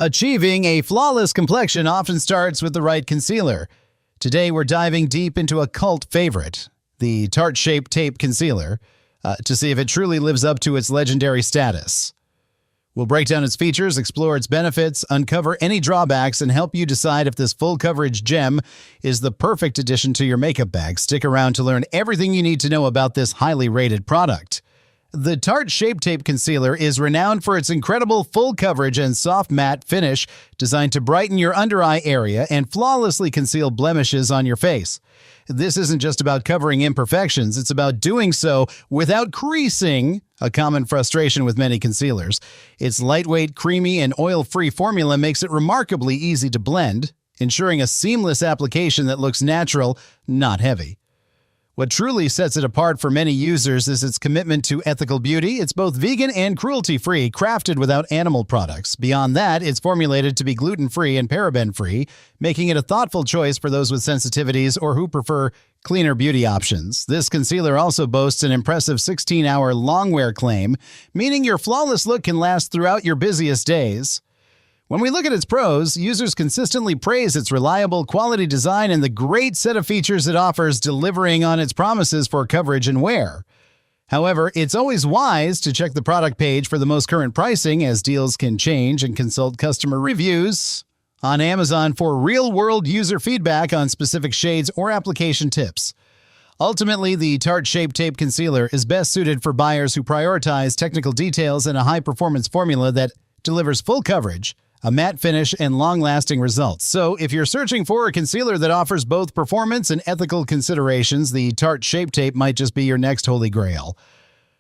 Achieving a flawless complexion often starts with the right concealer. Today we're diving deep into a cult favorite, the Tarte Shape Tape Concealer, to see if it truly lives up to its legendary status. We'll break down its features, explore its benefits, uncover any drawbacks, and help you decide if this full-coverage gem is the perfect addition to your makeup bag. Stick around to learn everything you need to know about this highly rated product. The Tarte Shape Tape Concealer is renowned for its incredible full coverage and soft matte finish designed to brighten your under-eye area and flawlessly conceal blemishes on your face. This isn't just about covering imperfections, it's about doing so without creasing, a common frustration with many concealers. Its lightweight, creamy, and oil-free formula makes it remarkably easy to blend, ensuring a seamless application that looks natural, not heavy. What truly sets it apart for many users is its commitment to ethical beauty. It's both vegan and cruelty-free, crafted without animal products. Beyond that, it's formulated to be gluten-free and paraben-free, making it a thoughtful choice for those with sensitivities or who prefer cleaner beauty options. This concealer also boasts an impressive 16-hour Longwear claim, meaning your flawless look can last throughout your busiest days. When we look at its pros, users consistently praise its reliable quality design and the great set of features it offers, delivering on its promises for coverage and wear. However, it's always wise to check the product page for the most current pricing, as deals can change, and consult customer reviews on Amazon for real-world user feedback on specific shades or application tips. Ultimately, the Tarte Shape Tape Concealer is best suited for buyers who prioritize technical details and a high-performance formula that delivers full coverage, a matte finish, and long-lasting results. So if you're searching for a concealer that offers both performance and ethical considerations, the Tarte Shape Tape might just be your next holy grail.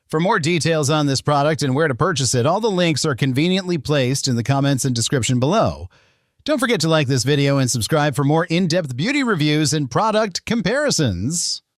For more details on this product and where to purchase it, all the links are conveniently placed in the comments and description below. Don't forget to like this video and subscribe for more in-depth beauty reviews and product comparisons.